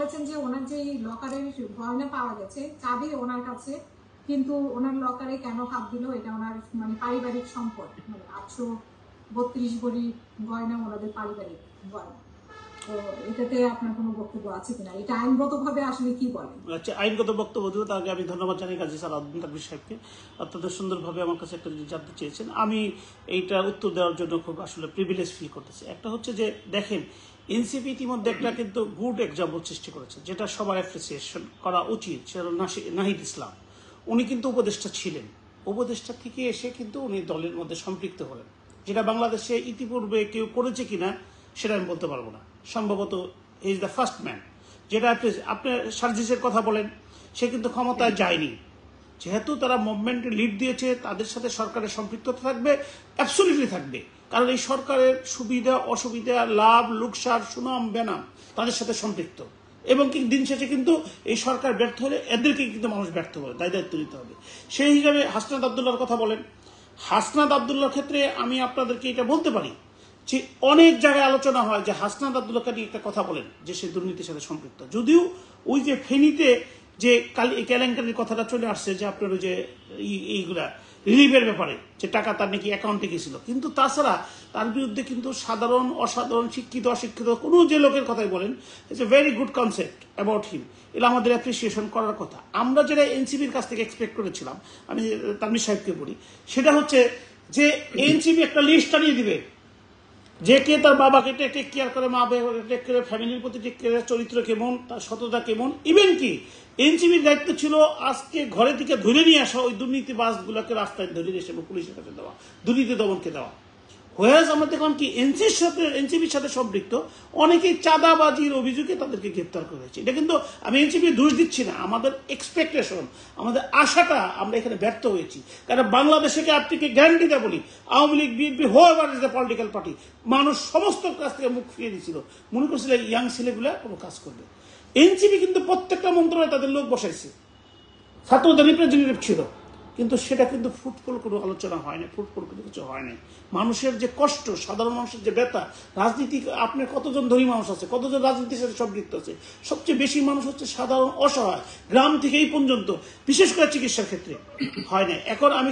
বলেছেন যে ওনার যে লকারের গয়না পাওয়া গেছে চাবি ওনার কাছে, কিন্তু ওনার লকারে কেন হাত দিল এটা ওনার মানে পারিবারিক সম্পদ, মানে 832 ভরি গয়না ওনাদের পারিবারিক গয়না। তো এটাতে আপনার কোনো বক্তব্য আছে কিনা, এটা আইনগতভাবে আসলে কি বলেন? আচ্ছা, আইনগত বক্তব্য দিল তার আগে আমি ধন্যবাদ জানাই কাজী স্যার আব্দুল তাকবীর সাহেবকে, অত্যন্ত সুন্দরভাবে আমার কাছে একটা জিনিস জানতে চেয়েছেন। আমি এইটা উত্তর দেওয়ার জন্য খুব আসলে প্রিভিলেজ ফিল করতেছি। একটা হচ্ছে যে দেখেন, এনসিপি ইতিমধ্যে একটা কিন্তু গুড এক্সাম্পল সৃষ্টি করেছে, যেটা সবার অ্যাপ্রিসিয়েশন করা উচিত। সেটা নাহিদ ইসলাম, উনি কিন্তু উপদেষ্টা ছিলেন, উপদেষ্টা থেকে এসে কিন্তু উনি দলের মধ্যে সম্পৃক্ত হলেন, যেটা বাংলাদেশে ইতিপূর্বে কেউ করেছে কিনা সেটা আমি বলতে পারবো না। সম্ভবত ইজ দ্য ফার্স্ট ম্যান। যেটা আপনি সার্জিসের কথা বলেন, সে কিন্তু ক্ষমতায় যায়নি, যেহেতু তারা মুভমেন্টে লিড দিয়েছে, তাদের সাথে সরকারের সম্পৃক্ততা থাকবে, অ্যাবসলিউটলি থাকবে। কারণ এই সরকারের সুবিধা অসুবিধা, লাভ লোকসান, সুনাম বেনাম তাদের সাথে সম্পৃক্ত। এবং কি দিন শেষে কিন্তু এই সরকার ব্যর্থ হলে এদেরকে কিন্তু মানুষ ব্যর্থ হবে, দায়িত্ব নিতে হবে। সেই হিসাবে হাসনাত আবদুল্লাহর কথা বলেন, হাসনাত আবদুল্লাহর ক্ষেত্রে আমি আপনাদেরকে এটা বলতে পারি যে অনেক জায়গায় আলোচনা হয় যে হাসনাত আবদুল্লাহকে নিয়ে একটা কথা বলেন যে সে দুর্নীতির সাথে সম্পৃক্ত। যদিও ওই যে ফেনীতে যে কেলেঙ্কারির কথাটা চলে আসছে, যে আপনার ওই যে এইগুলা রিলিফের ব্যাপারে, যে টাকা তার নাকি অ্যাকাউন্টে গেছিল, কিন্তু তাছাড়া তার বিরুদ্ধে কিন্তু সাধারণ অসাধারণ, শিক্ষিত অশিক্ষিত কোনো যে লোকের কথাই বলেন, it's a very good concept about him. এটা আমাদের অ্যাপ্রিসিয়েশন করার কথা। আমরা যেটা এনসিবির কাছ থেকে এক্সপেক্ট করেছিলাম, আমি তানভীর সাহেবকে বলি, সেটা হচ্ছে যে এনসিবি একটা লিস্ট আনিয়ে দিবে, যে কে তার বাবাকে টেক কেয়ার করে, মা টেক কেয়ার, ফ্যামিলির প্রতি টেক কেয়ার, চরিত্র কেমন, তার সততা কেমন। ইভেন কি এনসিবির দায়িত্ব ছিল আজকে ঘরে থেকে ধরে নিয়ে আসা ওই দুর্নীতিবাজগুলোকে রাস্তায় ধরে নিয়ে এসে পুলিশের কাছে দেওয়া, দুর্নীতি দমনকে দেওয়া। হোয়াজ আমরা দেখলাম কি এনসিবির সাথে সম্পৃক্ত অনেকেই চাঁদাবাজির অভিযোগে তাদেরকে গ্রেপ্তার করেছে। এটা কিন্তু আমি এনসিবি দোষ দিচ্ছি না, আমাদের এক্সপেকটেশন, আমাদের আশাটা আমরা এখানে ব্যর্থ হয়েছি। কারণ বাংলাদেশে আপনি কি গ্যারান্টিটা বলি, Awami League, BNP, whichever is the political party, মানুষ সমস্ত কাছ থেকে মুখ ফিরিয়ে দিয়েছিল, মনে করছিল ইয়াং ছেলেগুলা কোনো কাজ করবে। এনসিবি কিন্তু প্রত্যেকটা মন্ত্রণালয়ে তাদের লোক বসাইছে, ছাত্রদের রিপ্রেজেন্টেটিভ ছিল, কিন্তু সেটা কিন্তু ফুটফল কোনো আলোচনা হয় না, ফুটফল কোনো কিছু হয় নাই। মানুষের যে কষ্ট, সাধারণ মানুষের যে ব্যথা, রাজনীতি, আপনার কতজন ধনী মানুষ আছে, কতজন রাজনীতির সাথে সম্পৃক্ত আছে, সবচেয়ে বেশি মানুষ হচ্ছে সাধারণ অসহায়, গ্রাম থেকে এই পর্যন্ত, বিশেষ করে চিকিৎসার ক্ষেত্রে হয় না। এখন আমি